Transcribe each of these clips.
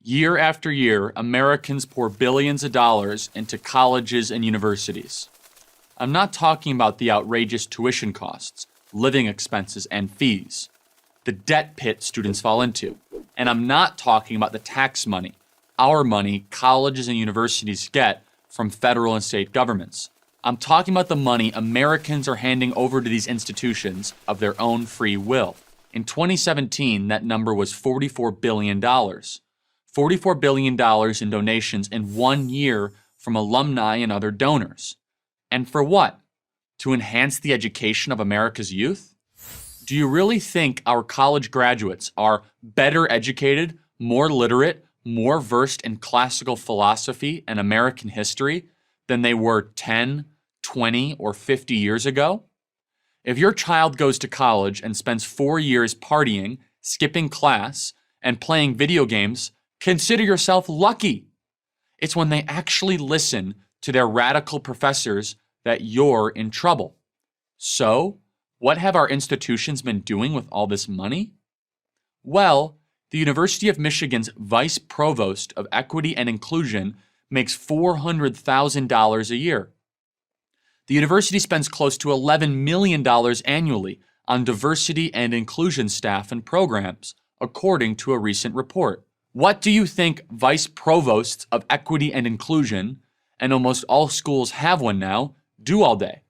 Year after year, Americans pour billions of dollars into colleges and universities. I'm not talking about the outrageous tuition costs, living expenses, and fees, the debt pit students fall into. And I'm not talking about the tax money, our money colleges and universities get from federal and state governments. I'm talking about the money Americans are handing over to these institutions of their own free will. In 2017, that number was $44 billion. $44 billion in donations in 1 year from alumni and other donors. And for what? To enhance the education of America's youth? Do you really think our college graduates are better educated, more literate, more versed in classical philosophy and American history than they were 10, 20, or 50 years ago? If your child goes to college and spends 4 years partying, skipping class, and playing video games, consider yourself lucky. It's when they actually listen to their radical professors that you're in trouble. So, what have our institutions been doing with all this money? Well, the University of Michigan's Vice Provost of Equity and Inclusion makes $400,000 a year. The university spends close to $11 million annually on diversity and inclusion staff and programs, according to a recent report. What do you think vice provosts of equity and inclusion, and almost all schools have one now, do all day?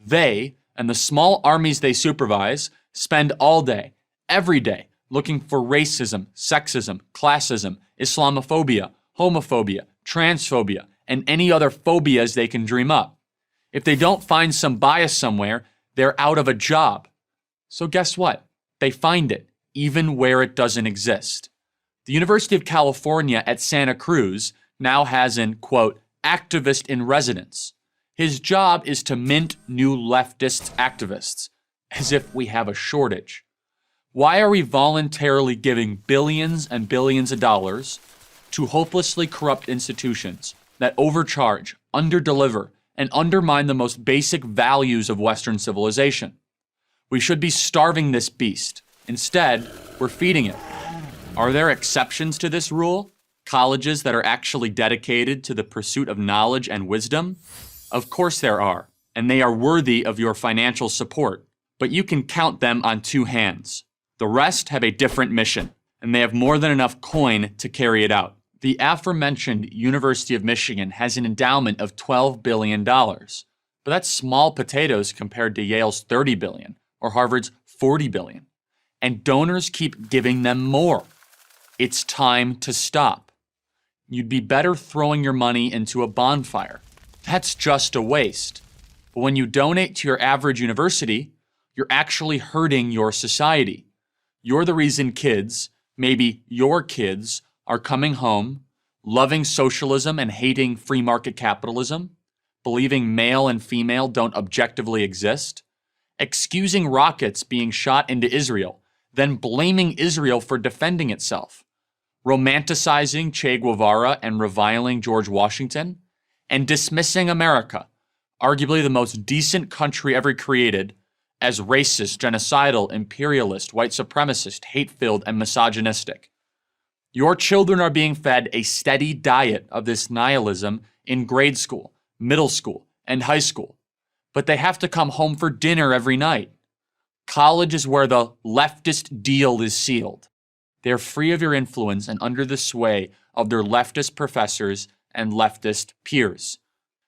They, and the small armies they supervise, spend all day, every day, looking for racism, sexism, classism, Islamophobia, homophobia, transphobia, and any other phobias they can dream up. If they don't find some bias somewhere, they're out of a job. So guess what? They find it, even where it doesn't exist. The University of California at Santa Cruz now has an, quote, activist in residence. His job is to mint new leftist activists, as if we have a shortage. Why are we voluntarily giving billions and billions of dollars to hopelessly corrupt institutions that overcharge, underdeliver, and undermine the most basic values of Western civilization? We should be starving this beast. Instead, we're feeding it. Are there exceptions to this rule? Colleges that are actually dedicated to the pursuit of knowledge and wisdom? Of course there are, and they are worthy of your financial support, but you can count them on 2 hands. The rest have a different mission, and they have more than enough coin to carry it out. The aforementioned University of Michigan has an endowment of $12 billion, but that's small potatoes compared to Yale's $30 billion or Harvard's $40 billion. And donors keep giving them more. It's time to stop. You'd be better throwing your money into a bonfire. That's just a waste. But when you donate to your average university, you're actually hurting your society. You're the reason kids, maybe your kids, are coming home, loving socialism and hating free market capitalism, believing male and female don't objectively exist, excusing rockets being shot into Israel, then blaming Israel for defending itself, romanticizing Che Guevara and reviling George Washington, and dismissing America, arguably the most decent country ever created, as racist, genocidal, imperialist, white supremacist, hate-filled, and misogynistic. Your children are being fed a steady diet of this nihilism in grade school, middle school, and high school, but they have to come home for dinner every night. College is where the leftist deal is sealed. They're free of your influence and under the sway of their leftist professors and leftist peers.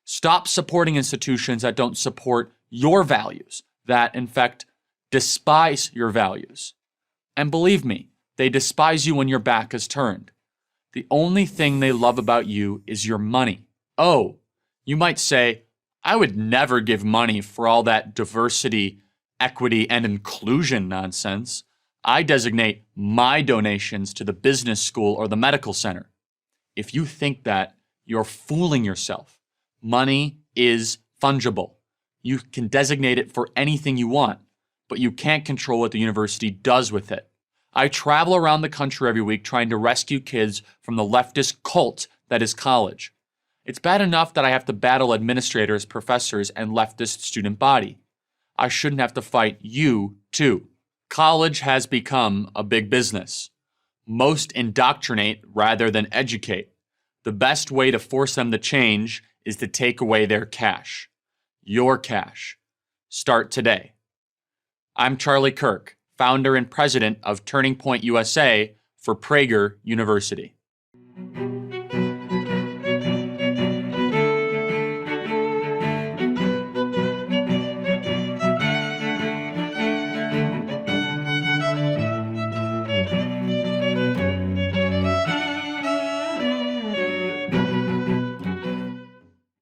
Stop supporting institutions that don't support your values, that, in fact, despise your values. And believe me, they despise you when your back is turned. The only thing they love about you is your money. Oh, you might say, I would never give money for all that diversity, equity, and inclusion nonsense. I designate my donations to the business school or the medical center. If you think that, you're fooling yourself. Money is fungible. You can designate it for anything you want, but you can't control what the university does with it. I travel around the country every week trying to rescue kids from the leftist cult that is college. It's bad enough that I have to battle administrators, professors, and leftist student body. I shouldn't have to fight you, too. College has become a big business. Most indoctrinate rather than educate. The best way to force them to change is to take away their cash. Your cash. Start today. I'm Charlie Kirk, founder and president of Turning Point USA for Prager University.